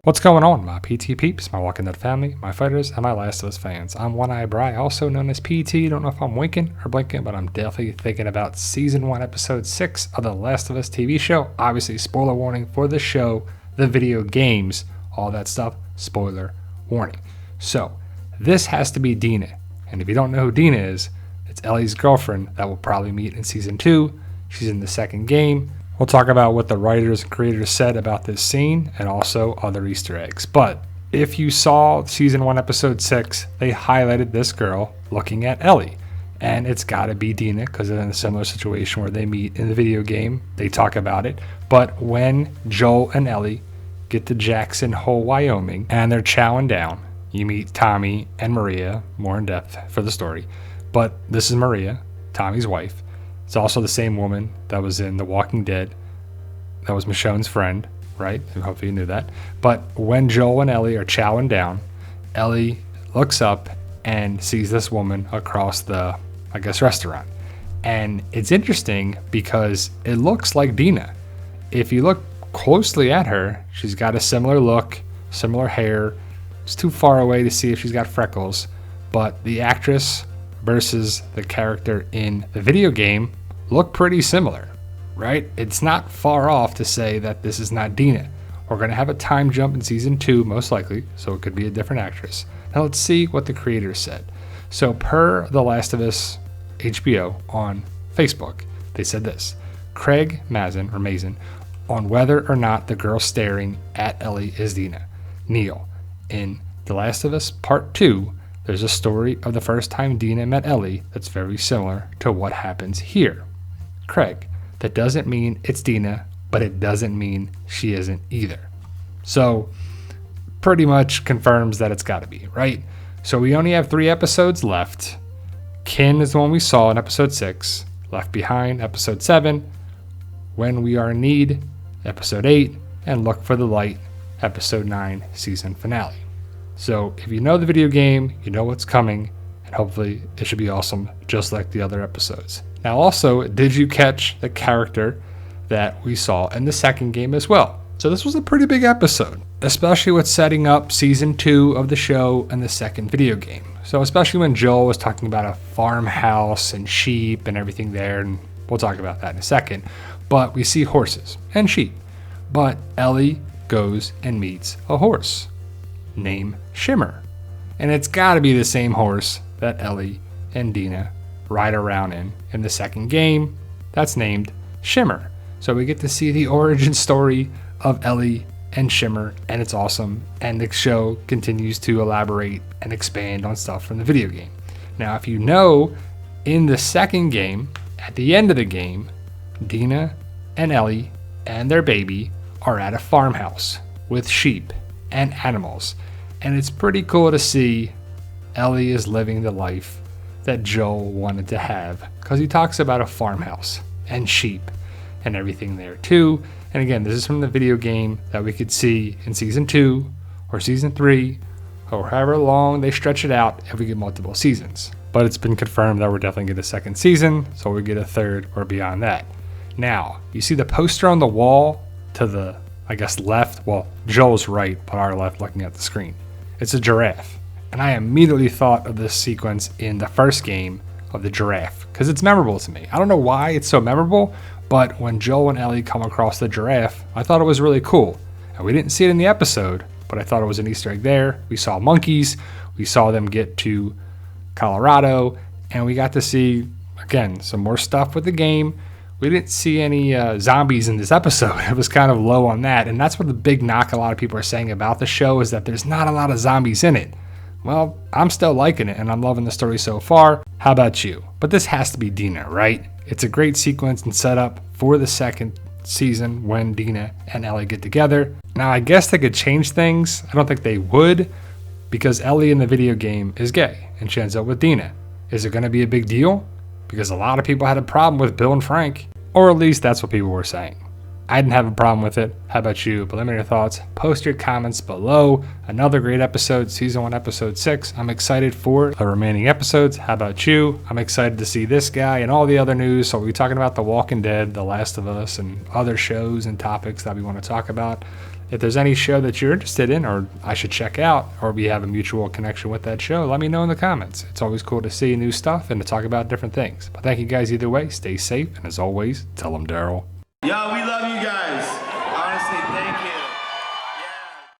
What's going on, my PT peeps, my Walking Dead family, my fighters, and my Last of Us fans? I'm One-Eye Bry, also known as PT. Don't know if I'm winking or blinking, but I'm definitely thinking about Season 1, Episode 6 of the Last of Us TV show. Obviously, spoiler warning for the show, the video games, all that stuff, spoiler warning. So, this has to be Dina. And if you don't know who Dina is, it's Ellie's girlfriend that we'll probably meet in Season 2. She's in the second game. We'll talk about what the writers and creators said about this scene and also other Easter eggs. But if you saw Season 1, Episode 6, they highlighted this girl looking at Ellie. And it's got to be Dina because they're in a similar situation where they meet in the video game. They talk about it. But when Joel and Ellie get to Jackson Hole, Wyoming, and they're chowing down, you meet Tommy and Maria, more in depth for the story. But this is Maria, Tommy's wife. It's also the same woman that was in The Walking Dead. That was Michonne's friend, right? Hopefully you knew that. But when Joel and Ellie are chowing down, Ellie looks up and sees this woman across the, restaurant. And it's interesting because it looks like Dina. If you look closely at her, she's got a similar look, similar hair. It's too far away to see if she's got freckles. But the actress versus the character in the video game look pretty similar, right? It's not far off to say that this is not Dina. We're going to have a time jump in Season 2, most likely, so it could be a different actress. Now let's see what the creators said. So per The Last of Us HBO on Facebook, they said this. Craig Mazin on whether or not the girl staring at Ellie is Dina. Neil, in The Last of Us Part 2, there's a story of the first time Dina met Ellie that's very similar to what happens here. Craig, that doesn't mean it's Dina, but it doesn't mean she isn't either. So, pretty much confirms that it's got to be, right? So we only have 3 episodes left. Kin is the one we saw in Episode 6. Left Behind, Episode 7. When We Are in Need, Episode 8. And Look for the Light, Episode 9, season finale. So if you know the video game, you know what's coming, and hopefully it should be awesome, just like the other episodes. Now also, did you catch the character that we saw in the second game as well? So this was a pretty big episode, especially with setting up Season 2 of the show and the second video game. So especially when Joel was talking about a farmhouse and sheep and everything there, and we'll talk about that in a second. But we see horses and sheep. But Ellie goes and meets a horse named Shimmer. And it's got to be the same horse that Ellie and Dina ride around in the second game that's named Shimmer. So we get to see the origin story of Ellie and Shimmer, and it's awesome. And the show continues to elaborate and expand on stuff from the video game. Now, if you know, in the second game, at the end of the game, Dina and Ellie and their baby are at a farmhouse with sheep and animals. And it's pretty cool to see Ellie is living the life that Joel wanted to have, because he talks about a farmhouse and sheep and everything there too. And again, this is from the video game that we could see in Season 2 or Season 3 or however long they stretch it out if we get multiple seasons. But it's been confirmed that we're definitely going to get a second season, so we get a third or beyond that. Now, you see the poster on the wall to the, left? Well, Joel's right, but our left looking at the screen. It's a giraffe. And I immediately thought of this sequence in the first game of the giraffe because it's memorable to me. I don't know why it's so memorable, but when Joel and Ellie come across the giraffe, I thought it was really cool. And we didn't see it in the episode, but I thought it was an Easter egg there. We saw monkeys. We saw them get to Colorado, and we got to see, again, some more stuff with the game. We didn't see any zombies in this episode. It was kind of low on that. And that's what the big knock a lot of people are saying about the show is that there's not a lot of zombies in it. Well, I'm still liking it and I'm loving the story so far. How about you? But this has to be Dina, right? It's a great sequence and setup for the second season when Dina and Ellie get together. Now, I guess they could change things. I don't think they would because Ellie in the video game is gay and she ends up with Dina. Is it going to be a big deal? Because a lot of people had a problem with Bill and Frank, or at least that's what people were saying. I didn't have a problem with it. How about you? But let me know your thoughts. Post your comments below. Another great episode, Season 1, Episode 6. I'm excited for the remaining episodes. How about you? I'm excited to see this guy and all the other news. So we'll be talking about The Walking Dead, The Last of Us, and other shows and topics that we want to talk about. If there's any show that you're interested in or I should check out, or we have a mutual connection with that show, let me know in the comments. It's always cool to see new stuff and to talk about different things. But thank you guys either way. Stay safe, and as always, tell them Daryl. Yo, we love you guys. Honestly, thank you.